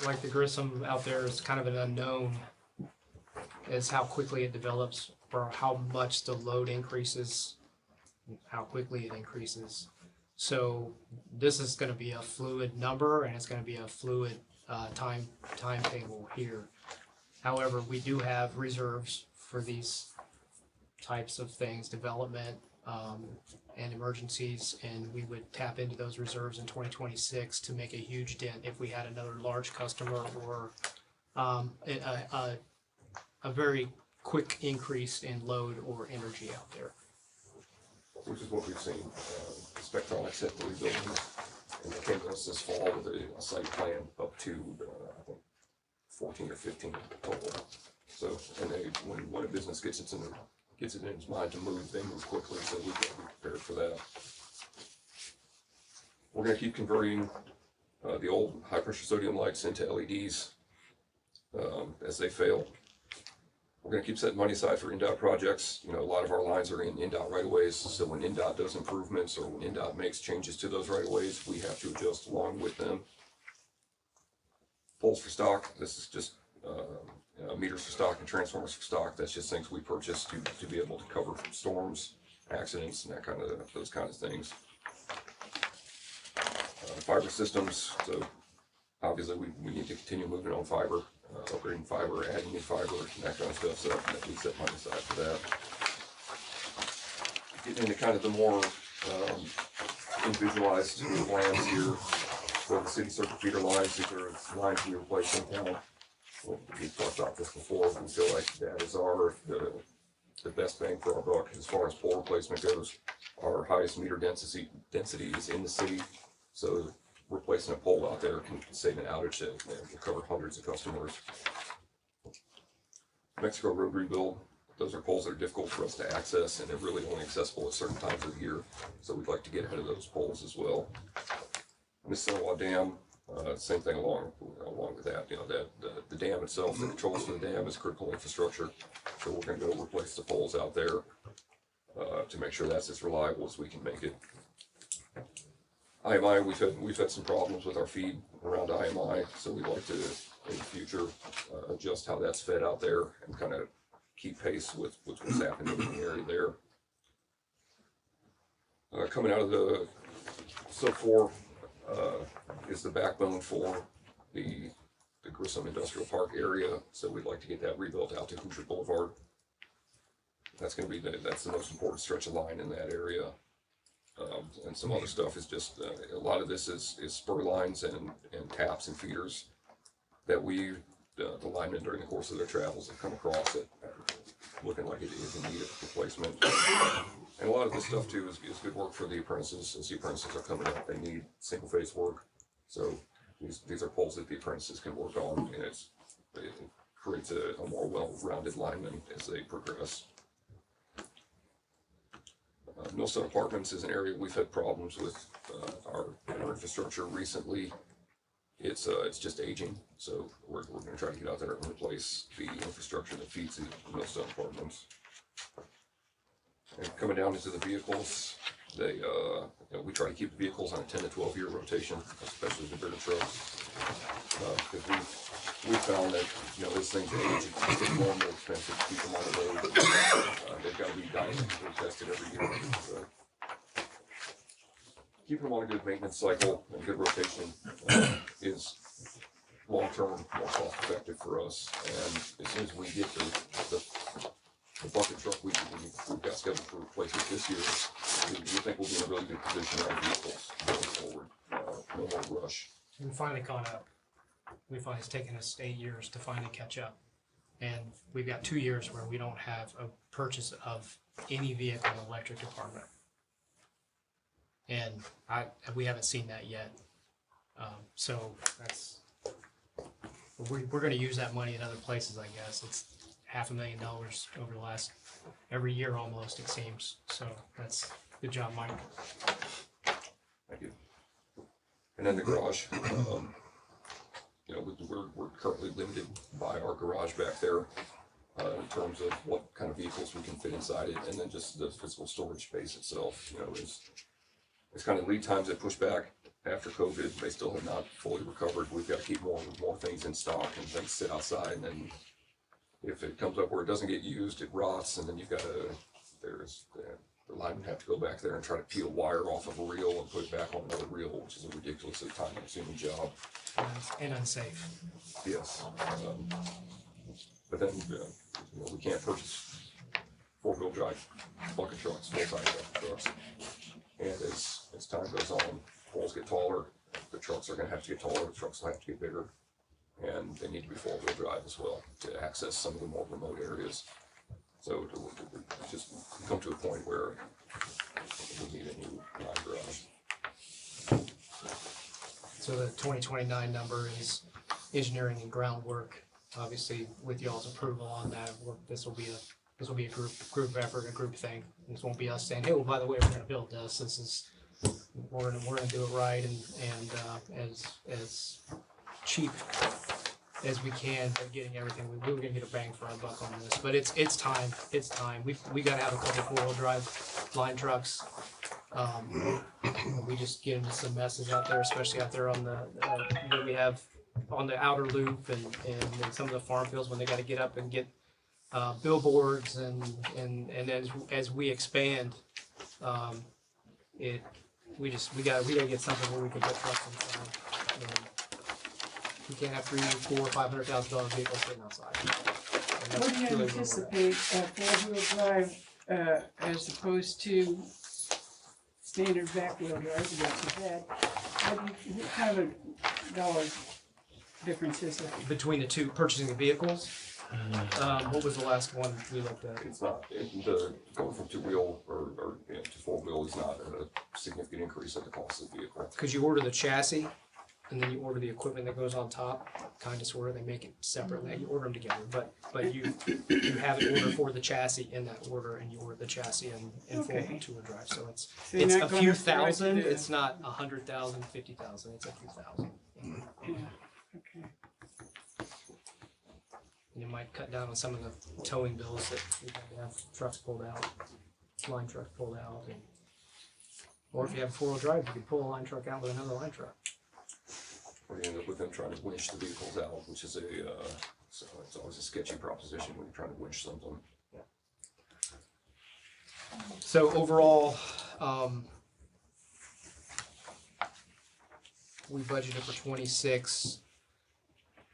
like the Grissom out there, is kind of an unknown as how quickly it develops, or how much the load increases, how quickly it increases. So this is going to be a fluid number, and it's going to be a fluid timetable here. However, we do have reserves for these types of things, development and emergencies, and we would tap into those reserves in 2026 to make a huge dent if we had another large customer or a very quick increase in load or energy out there. Which is what we've seen. Spectronics had 3 buildings, and they came to us this fall with a site plan up to, I think, 14 or 15 total. So, and when a business gets it in its mind to move, they move quickly, so we've got to be prepared for that. We're going to keep converting the old high-pressure sodium lights into LEDs as they fail. We're gonna keep setting money aside for NDOT projects. You know, a lot of our lines are in NDOT right-of-ways, so when NDOT does improvements or when NDOT makes changes to those right-of-ways, we have to adjust along with them. Poles for stock, this is just, meters for stock and transformers for stock. That's just things we purchase to be able to cover from storms, accidents, and those kind of things. Fiber systems, so obviously we need to continue moving on fiber. Upgrading fiber, adding new fiber, and that kind of stuff, so that we set money aside for that. Getting into kind of the more individualized plans here for the city circuit feeder lines. These are lines we replace in town. Well, we've talked about this before. We feel like that is the best bang for our buck as far as pole replacement goes. Our highest meter density is in the city, so replacing a pole out there can save an outage that will cover hundreds of customers. Mexico Road rebuild, those are poles that are difficult for us to access, and they're really only accessible at certain times of the year, so we'd like to get ahead of those poles as well. Mississauga Dam, same thing along with that. You know, the dam itself, the controls for the dam is critical infrastructure, so we're going to go replace the poles out there to make sure that's as reliable as we can make it. IMI, we've had some problems with our feed around IMI, so we'd like to, in the future, adjust how that's fed out there and kind of keep pace with what's happening in the area there. Coming out of the Sub 4 is the backbone for the Grissom Industrial Park area, so we'd like to get that rebuilt out to Hoosier Boulevard. That's going to be that's the most important stretch of line in that area. And some other stuff is just, a lot of this is spur lines and taps and feeders that the linemen during the course of their travels have come across it looking like it is in need of replacement. And a lot of this stuff too is good work for the apprentices. As the apprentices are coming up, they need single phase work. So these are poles that the apprentices can work on, and it creates a more well-rounded lineman as they progress. Millstone Apartments is an area we've had problems with our infrastructure recently. It's just aging, so we're going to try to get out there and replace the infrastructure that feeds the Millstone Apartments. And coming down into the vehicles, we try to keep the vehicles on a 10 to 12 year rotation, especially the bigger trucks, because we found that those things age. It's getting more and more expensive to keep them on the road. They've got to be dynamically tested every year. So keeping them on a good maintenance cycle and good rotation is long-term more cost-effective for us. And as soon as we get the bucket truck we've got scheduled for replacement this year, we think we'll be in a really good position on vehicles going forward. No more rush. We finally caught up. We finally, it's taken us 8 years to finally catch up. And we've got 2 years where we don't have a purchase of any vehicle in the electric department. And we haven't seen that yet. So we're going to use that money in other places, I guess. It's $500,000 over the last, every year almost, it seems. So that's good job, Mike. Thank you. And then the garage, we're currently limited by our garage back there in terms of what kind of vehicles we can fit inside it, and then just the physical storage space itself. It's kind of lead times that push back after COVID. They still have not fully recovered. We've got to keep more things in stock and things sit outside, and then if it comes up where it doesn't get used, it rots, and then you've got to, the linemen have to go back there and try to peel wire off of a reel and put it back on another reel, which is a ridiculously time-consuming job. And unsafe. Yes. But then we can't purchase four-wheel drive bucket trucks, full-size bucket trucks. And as time goes on, poles get taller, the trucks are going to have to get taller, the trucks will have to get bigger, and they need to be four-wheel drive as well to access some of the more remote areas. So it's just come to a point where we need a new garage. So the 2029 number is engineering and groundwork. Obviously, with y'all's approval on that, this will be a group effort, a group thing. This won't be us saying, "Hey, well, by the way, we're going to build this." This is we're going to do it right and as cheap as we can, but getting everything, we were gonna get a bang for our buck on this, but it's time, we gotta have a couple four-wheel drive line trucks. We just get into some messes out there, especially out there on the, we have on the outer loop and in some of the farm fields when they gotta get up and get billboards and as we expand, we gotta get something where we can put trucks inside. We can't have $300,000, $400,000, $500,000 vehicles sitting outside. And What do you that's really where we're at. anticipate four-wheel drive as opposed to standard back-wheel drive? Not too bad. What kind of a dollar difference is it? Between the two, purchasing the vehicles, what was the last one we looked at? It's not, going from two-wheel or to four-wheel is not a significant increase in the cost of the vehicle. Because you order the chassis, and then you order the equipment that goes on top, kind of sort of, they make it separately, you order them together, but you have an order for the chassis in that order, and you order the chassis in full Okay. two-wheel drive, so it's you're a not few gonna try to thousand, do- it's not 100,000, 50,000, it's a few thousand. Yeah, okay. And you might cut down on some of the towing bills that we have to have trucks pulled out, line trucks pulled out, or if you have a four-wheel drive, you can pull a line truck out with another line truck. Or you end up with them trying to winch the vehicles out, which is so it's always a sketchy proposition when you're trying to winch something. So overall, we budgeted for 26,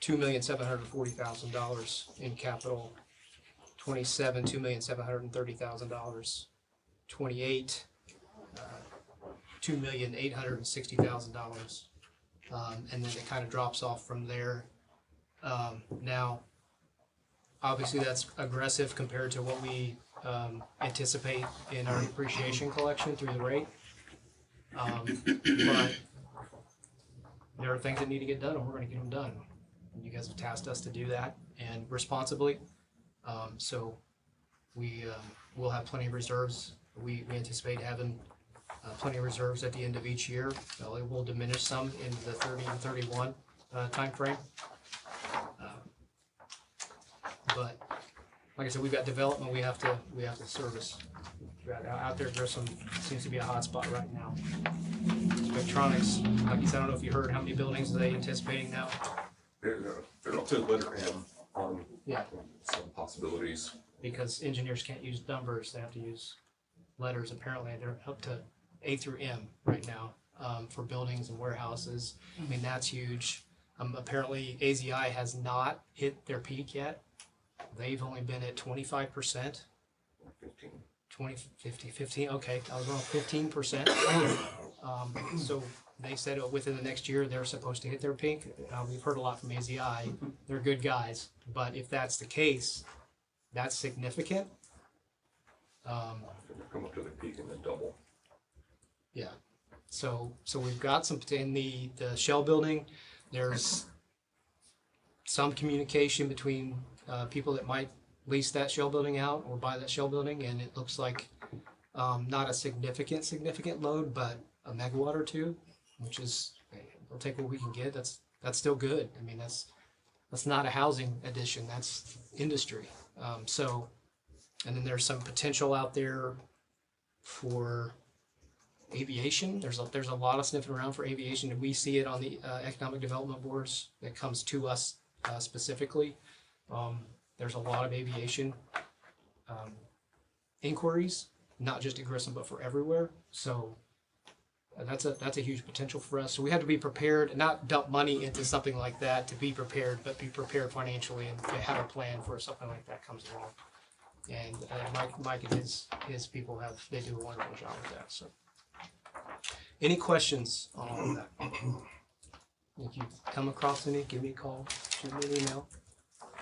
$2,740,000 in capital. 27, $2,730,000. 28, $2,860,000. And then it kind of drops off from there. Now, obviously that's aggressive compared to what we anticipate in our depreciation collection through the rate. But there are things that need to get done, and we're gonna get them done. And you guys have tasked us to do that, and responsibly. So we will have plenty of reserves. We anticipate having plenty of reserves at the end of each year. It will diminish some in the 30 and 31 timeframe. But like I said, we've got development we have to service. Out there, seems to be a hot spot right now. Electronics, like you said, I don't know if you heard how many buildings are they anticipating now? They're up to letter M on Yeah. some possibilities. Because engineers can't use numbers, they have to use letters. Apparently, they're up to A through M right now for buildings and warehouses. I mean, that's huge. Apparently, AZI has not hit their peak yet. They've only been at 25%. 15. 20, 50, 15, okay, I was wrong, 15%. So they said within the next year, they're supposed to hit their peak. We've heard a lot from AZI, they're good guys, but if that's the case, that's significant. Come up to the peak and then double. Yeah, so we've got some, in the shell building, there's some communication between people that might lease that shell building out or buy that shell building, and it looks like not a significant load, but a megawatt or two, which is, we'll take what we can get. That's still good. I mean, that's not a housing addition, that's industry. And then there's some potential out there for aviation. There's a lot of sniffing around for aviation, and we see it on the economic development boards that comes to us specifically. There's a lot of aviation inquiries, not just at Grissom, but for everywhere. So that's a huge potential for us. So we have to be prepared, not dump money into something like that to be prepared, but be prepared financially and to have a plan for something like that comes along. And Mike and his people they do a wonderful job with that. So, any questions on all of that? If you come across any, give me a call, shoot me an email.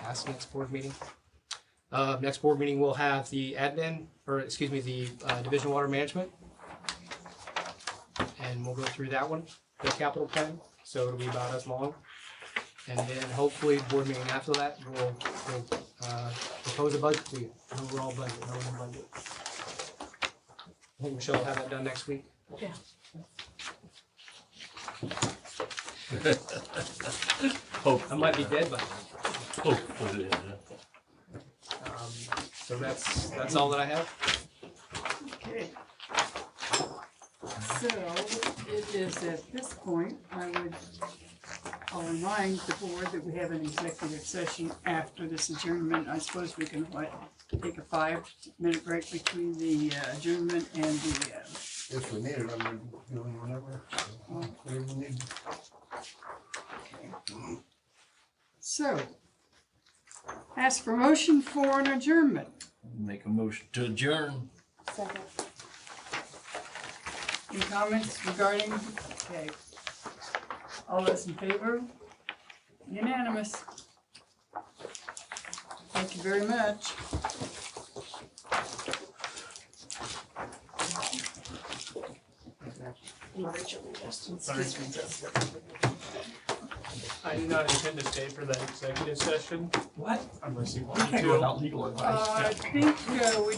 Ask next board meeting. Next board meeting we'll have the Division of Water Management. And we'll go through that one, the capital plan, so it'll be about as long. And then hopefully board meeting after that, we'll propose a budget to you, an overall budget, I think Michelle will have that done next week. Yeah. I might be dead by then. Hopefully, So that's all that I have. Okay. So it is at this point, I'll remind the board that we have an executive session after this adjournment. I suppose we can, take a 5-minute break between the adjournment and the, If we need it, I'm doing whatever, whatever we need. so. Ask for motion for an adjournment. make a motion to adjourn. Second. Any comments regarding, okay. All those in favor? Unanimous. Thank you very much. I do not intend to stay for that executive session What? unless you want me Okay, to. without legal advice. I think we